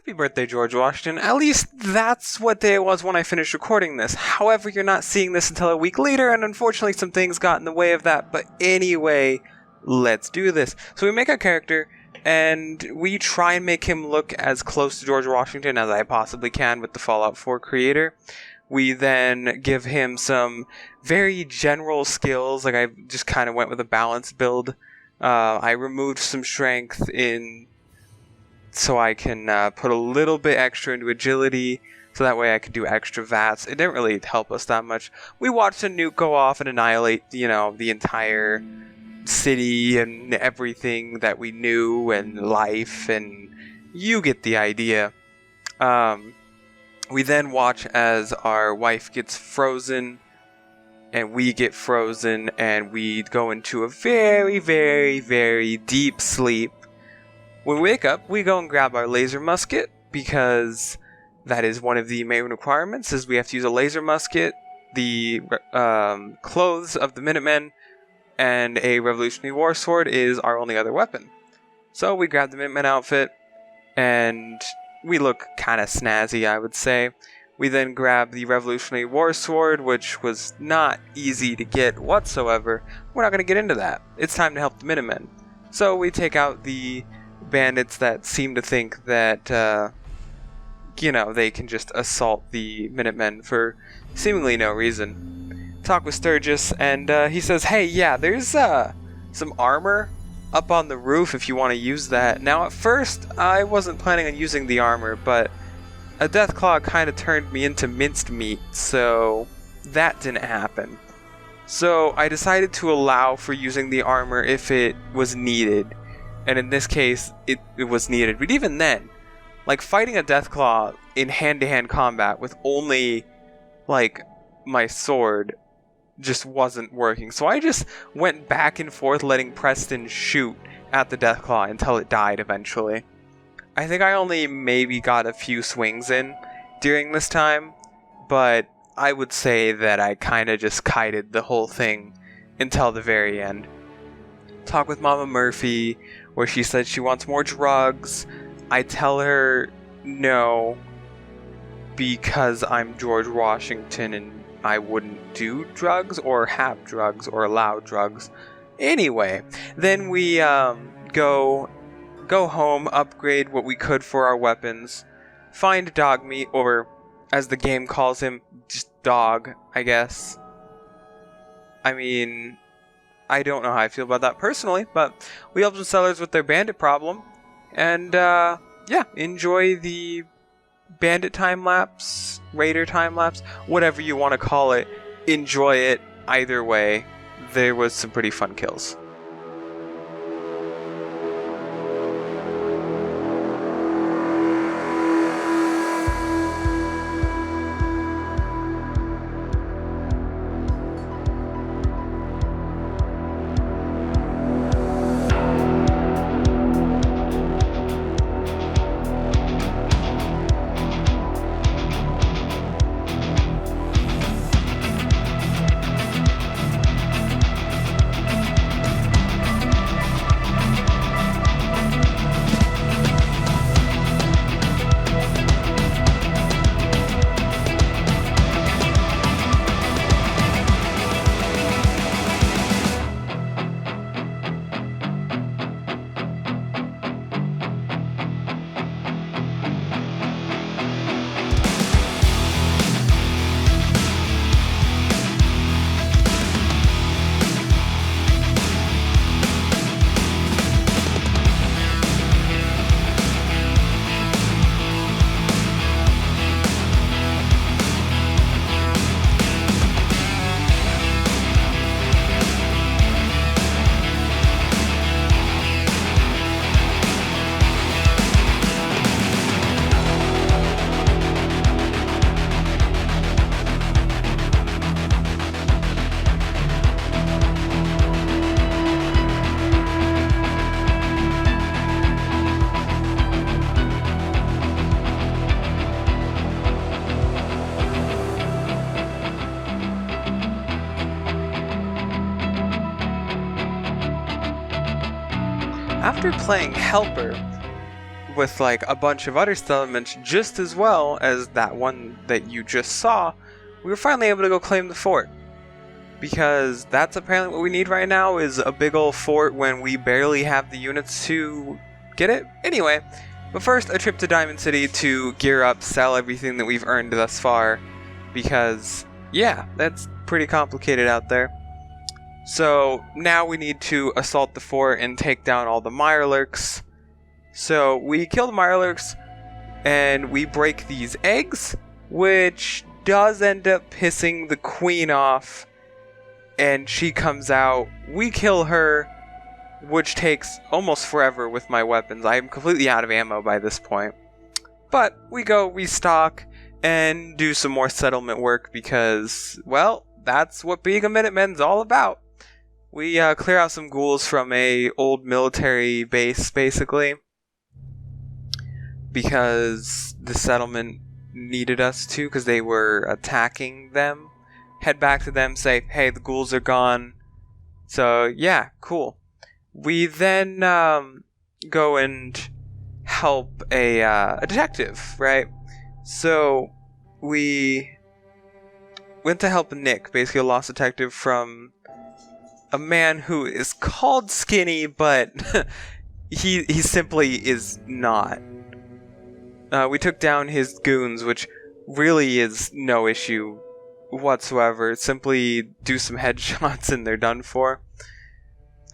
Happy birthday, George Washington. At least that's what day it was when I finished recording this. However, you're not seeing this until a week later, and unfortunately some things got in the way of that. But anyway, let's do this. So we make our character, and we try and make him look as close to George Washington as I possibly can with the Fallout 4 creator. We then give him some very general skills, like I just kind of went with a balanced build. I removed some strength in so I can put a little bit extra into agility, so that way I could do extra VATs. It didn't really help us that much. We watched a nuke go off and annihilate, the entire city and everything that we knew and life, and you get the idea. We then watch as our wife gets frozen, and we get frozen, and we go into a very, very, very deep sleep. When we wake up, we go and grab our laser musket, because that is one of the main requirements, is we have to use a laser musket, the clothes of the Minutemen, and a Revolutionary War sword is our only other weapon. So we grab the Minutemen outfit, and we look kind of snazzy, I would say. We then grab the Revolutionary War sword, which was not easy to get whatsoever. We're not going to get into that. It's time to help the Minutemen. So we take out the bandits that seem to think that, they can just assault the Minutemen for seemingly no reason. Talk with Sturgis, and he says, hey, yeah, there's some armor up on the roof if you want to use that. Now, at first, I wasn't planning on using the armor, but a Deathclaw kind of turned me into minced meat, so that didn't happen. So I decided to allow for using the armor if it was needed. And in this case, it was needed. But even then, fighting a Deathclaw in hand-to-hand combat with only, my sword just wasn't working. So I just went back and forth letting Preston shoot at the Deathclaw until it died eventually. I think I only maybe got a few swings in during this time, but I would say that I kind of just kited the whole thing until the very end. Talk with Mama Murphy, where she said she wants more drugs. I tell her no, because I'm George Washington and I wouldn't do drugs or have drugs or allow drugs. Anyway, then we go home, upgrade what we could for our weapons, find dog meat, or as the game calls him, just dog, I guess. I mean, I don't know how I feel about that personally, but we help some sellers with their bandit problem, and enjoy the bandit time-lapse, raider time-lapse, whatever you want to call it. Enjoy it either way. There was some pretty fun kills. After playing Helper, with like a bunch of other settlements just as well as that one that you just saw, we were finally able to go claim the fort. Because that's apparently what we need right now, is a big old fort when we barely have the units to get it. Anyway, but first a trip to Diamond City to gear up, sell everything that we've earned thus far. Because, yeah, that's pretty complicated out there. So now we need to assault the fort and take down all the Mirelurks. So we kill the Mirelurks and we break these eggs, which does end up pissing the queen off. And she comes out, we kill her, which takes almost forever with my weapons. I'm completely out of ammo by this point. But we go restock and do some more settlement work because, well, that's what being a Minutemen's all about. We clear out some ghouls from a old military base, basically, because the settlement needed us to, because they were attacking them. Head back to them, say, hey, the ghouls are gone. So, yeah, cool. We then go and help a detective, right? So, we went to help Nick, basically a lost detective from a man who is called Skinny, but he simply is not. We took down his goons, which really is no issue whatsoever. Simply do some headshots and they're done for.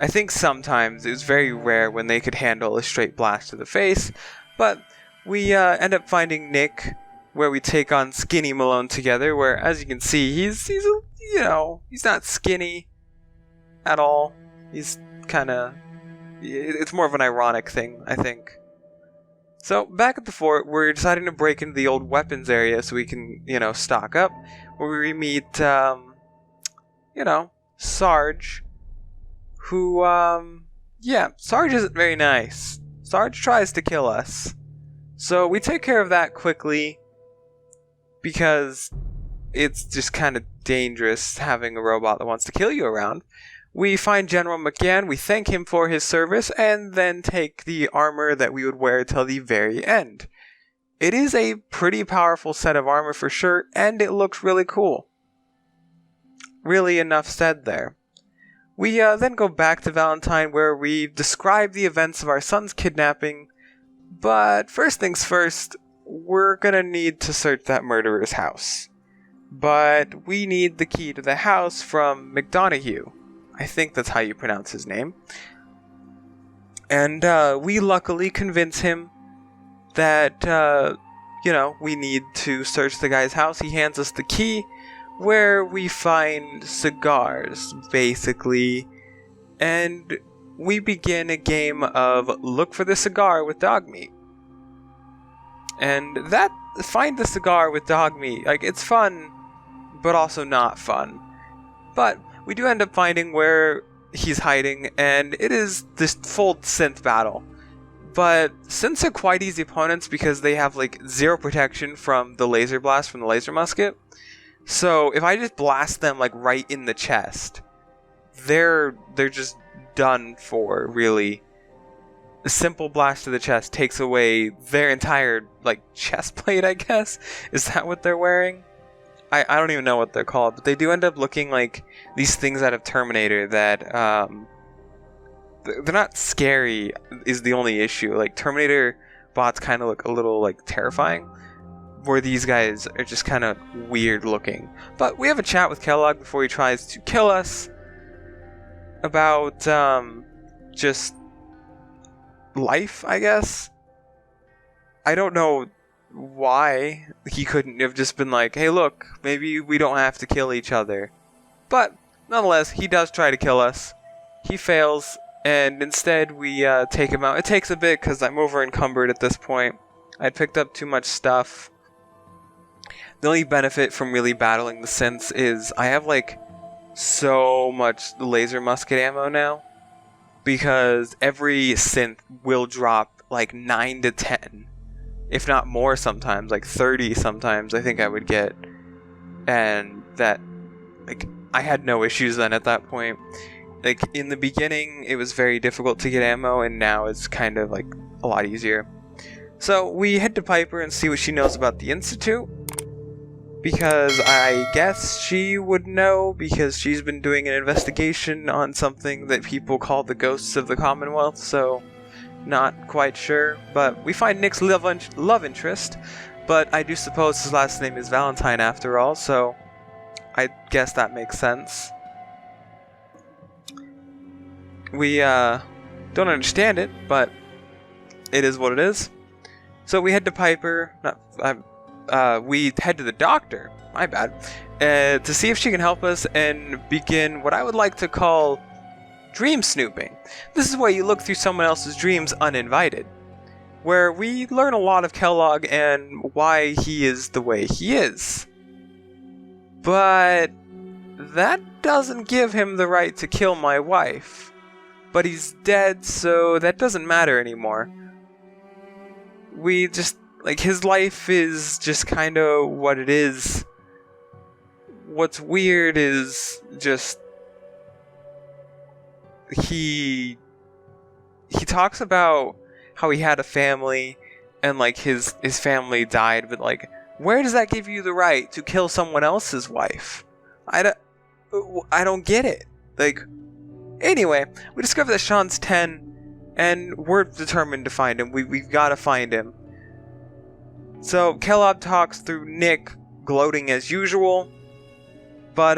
I think sometimes it was very rare when they could handle a straight blast to the face, but we end up finding Nick, where we take on Skinny Malone together, where, as you can see, he's not skinny at all. He's kind of, it's more of an ironic thing, I think. So, back at the fort, we're deciding to break into the old weapons area so we can, stock up, where we meet, Sarge, who, Sarge isn't very nice. Sarge tries to kill us. So, we take care of that quickly, because it's just kind of dangerous having a robot that wants to kill you around. We find General McGann, we thank him for his service, and then take the armor that we would wear till the very end. It is a pretty powerful set of armor for sure, and it looks really cool. Really enough said there. We then go back to Valentine, where we describe the events of our son's kidnapping, but first things first, we're gonna need to search that murderer's house. But we need the key to the house from McDonough. I think that's how you pronounce his name. And we luckily convince him that, we need to search the guy's house. He hands us the key, where we find cigars, basically. And we begin a game of look for the cigar with dog meat. And that, find the cigar with dog meat, it's fun, but also not fun. But we do end up finding where he's hiding, and it is this full synth battle. But synths are quite easy opponents because they have zero protection from the laser blast from the laser musket. So if I just blast them right in the chest, they're just done for, really. A simple blast to the chest takes away their entire chest plate, I guess. Is that what they're wearing? I don't even know what they're called, but they do end up looking like these things out of Terminator that, they're not scary is the only issue. Terminator bots kind of look a little, terrifying, where these guys are just kind of weird looking. But we have a chat with Kellogg before he tries to kill us about, just life, I guess. I don't know why he couldn't have just been hey, look, maybe we don't have to kill each other. But nonetheless, he does try to kill us. He fails, and instead we take him out. It takes a bit because I'm over encumbered at this point. I picked up too much stuff. The only benefit from really battling the synths is I have so much laser musket ammo now, because every synth will drop 9 to 10. If not more sometimes, 30 sometimes I think I would get. And that, I had no issues then at that point. In the beginning, it was very difficult to get ammo, and now it's kind of, a lot easier. So we head to Piper and see what she knows about the Institute, because I guess she would know, because she's been doing an investigation on something that people call the ghosts of the Commonwealth, so not quite sure. But we find Nick's love interest, but I do suppose his last name is Valentine after all, so I guess that makes sense. We don't understand it, but it is what it is. So we head to Piper, we head to the doctor, my bad, to see if she can help us and begin what I would like to call dream snooping. This is where you look through someone else's dreams uninvited, where we learn a lot of Kellogg and why he is the way he is. But that doesn't give him the right to kill my wife. But he's dead, so that doesn't matter anymore. We just, like, his life is just kind of what it is. What's weird is just he talks about how he had a family and like his family died, but like, where does that give you the right to kill someone else's wife? I don't get it. Like, anyway, we discover that Sean's 10 and we're determined to find him. We've got to find him. So Kellogg talks through Nick, gloating as usual, but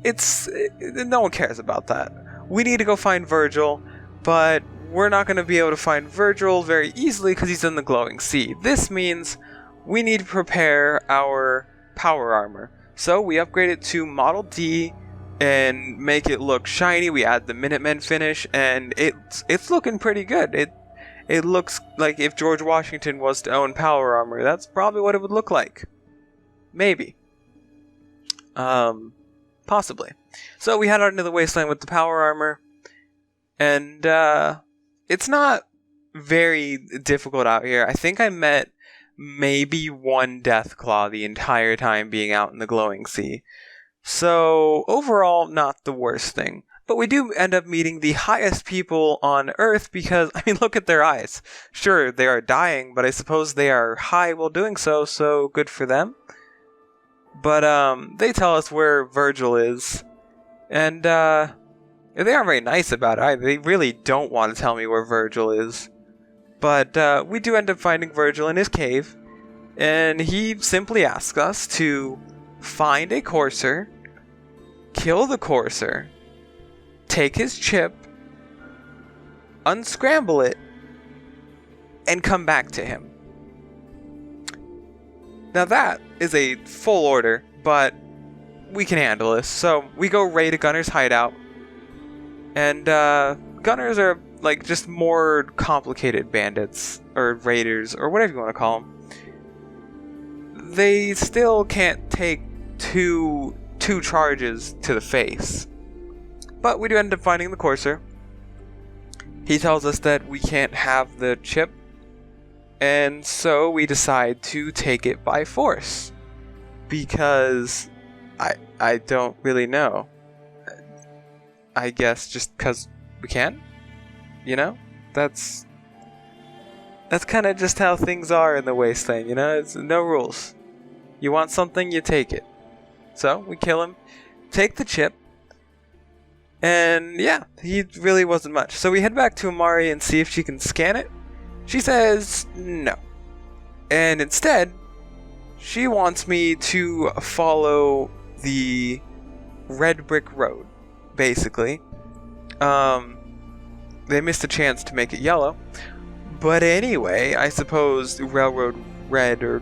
no one cares about that. We need to go find Virgil, but we're not going to be able to find Virgil very easily because he's in the glowing sea. This means we need to prepare our power armor. So we upgrade it to Model D and make it look shiny. We add the Minutemen finish, and it's looking pretty good. It looks like if George Washington was to own power armor, that's probably what it would look like. Maybe. Possibly. So we head out into the wasteland with the power armor, and it's not very difficult out here. I think I met maybe one Deathclaw the entire time being out in the glowing sea. So, overall, not the worst thing. But we do end up meeting the highest people on Earth because, I mean, look at their eyes. Sure, they are dying, but I suppose they are high while doing so, so good for them. But, they tell us where Virgil is. And, they aren't very nice about it either. They really don't want to tell me where Virgil is. But, we do end up finding Virgil in his cave. And he simply asks us to find a courser, kill the courser, take his chip, unscramble it, and come back to him. Now that is a full order, but we can handle this. So we go raid a gunner's hideout, and gunners are like just more complicated bandits, or raiders, or whatever you want to call them. They still can't take two charges to the face. But we do end up finding the courser. He tells us that we can't have the chip, and so we decide to take it by force. Because I don't really know. I guess just because we can? You know? That's kind of just how things are in the wasteland, you know? It's no rules. You want something, you take it. So, we kill him, take the chip, and yeah, he really wasn't much. So we head back to Amari and see if she can scan it. She says no. And instead, she wants me to follow the red brick road, basically. They missed a chance to make it yellow. But anyway, I suppose railroad red or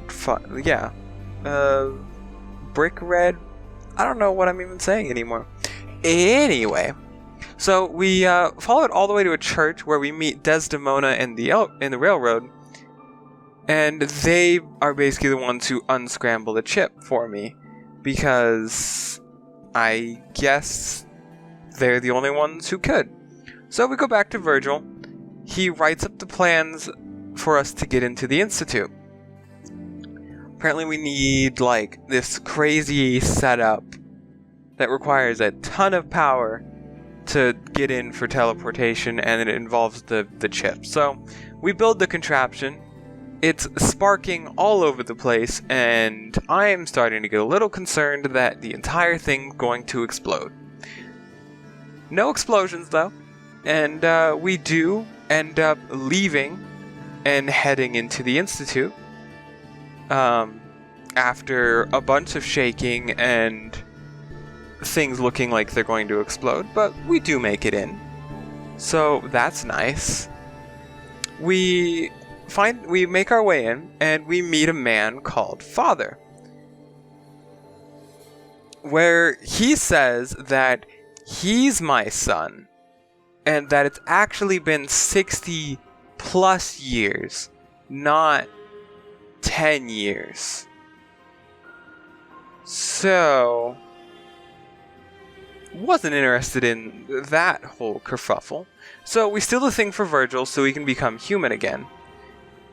brick red. I don't know what I'm even saying anymore. Anyway, so we follow it all the way to a church where we meet Desdemona and in the railroad, and they are basically the ones who unscramble the chip for me because I guess they're the only ones who could. So we go back to Virgil. He writes up the plans for us to get into the Institute. Apparently we need, like, this crazy setup that requires a ton of power to get in for teleportation, and it involves the chip. So We build the contraption. It's sparking all over the place, and I am starting to get a little concerned that the entire thing's going to explode. No explosions, though, and we do end up leaving and heading into the Institute after a bunch of shaking and things looking like they're going to explode, but we do make it in. So that's nice. We make our way in, and we meet a man called Father, where he says that he's my son, and that it's actually been 60 plus years, not 10 years. So, wasn't interested in that whole kerfuffle. So we steal the thing for Virgil so he can become human again.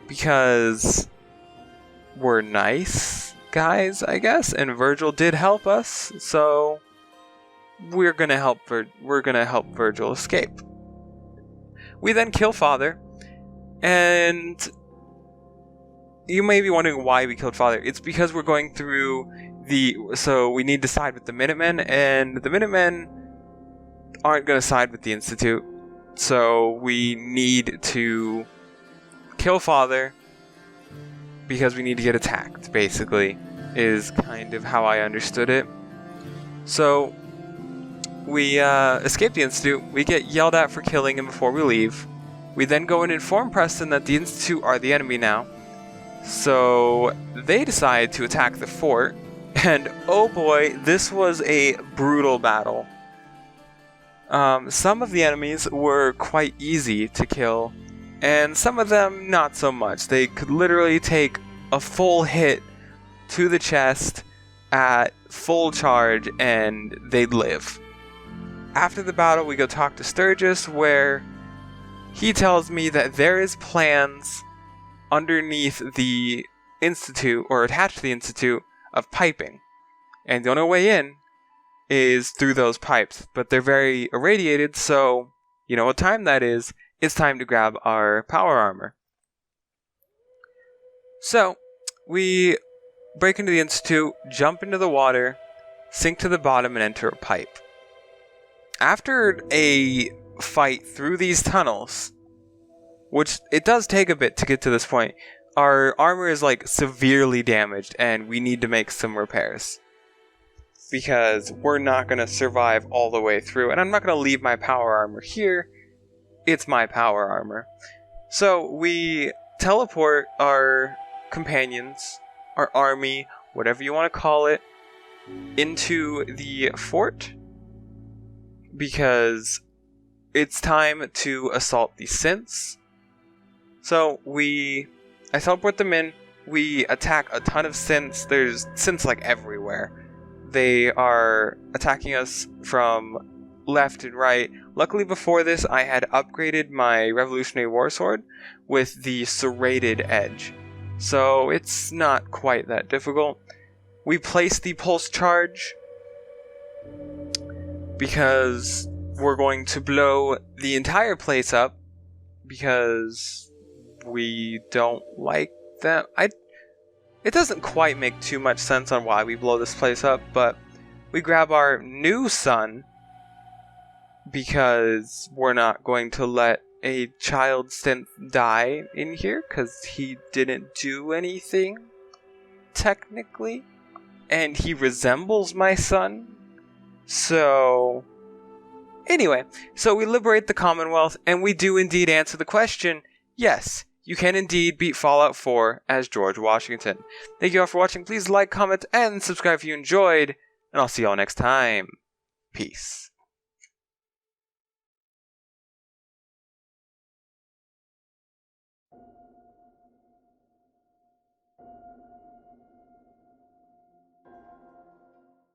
Because we're nice guys, I guess, and Virgil did help us, so we're gonna help Virgil escape. We then kill Father, and you may be wondering why we killed Father. It's because we're going through so we need to side with the Minutemen, and the Minutemen aren't going to side with the Institute. So we need to kill Father because we need to get attacked, basically, is kind of how I understood it. So we escape the Institute. We get yelled at for killing him before we leave. We then go and inform Preston that the Institute are the enemy now. So they decide to attack the fort. And oh boy, this was a brutal battle. Some of the enemies were quite easy to kill, and some of them not so much. They could literally take a full hit to the chest at full charge and they'd live. After the battle, we go talk to Sturgis, where he tells me that there is plans underneath the Institute, or attached to the Institute, of piping, and the only way in is through those pipes, but they're very irradiated, so you know what time that is. It's time to grab our power armor. So we break into the Institute, jump into the water, sink to the bottom, and enter a pipe. After a fight through these tunnels, which it does take a bit to get to this point, our armor is like severely damaged, and we need to make some repairs. Because we're not going to survive all the way through, and I'm not going to leave my power armor here. It's my power armor. So we teleport our companions, our army, whatever you want to call it, into the fort. Because it's time to assault the synths. So I teleport them in, we attack a ton of synths. There's synths like everywhere. They are attacking us from left and right. Luckily before this, I had upgraded my Revolutionary War Sword with the serrated edge. So it's not quite that difficult. We place the pulse charge because we're going to blow the entire place up because we don't like them. It doesn't quite make too much sense on why we blow this place up, but we grab our new son because we're not going to let a child synth die in here because he didn't do anything, technically, and he resembles my son. So anyway, so we liberate the Commonwealth, and we do indeed answer the question, yes, you can indeed beat Fallout 4 as George Washington. Thank you all for watching. Please like, comment, and subscribe if you enjoyed, and I'll see you all next time. Peace.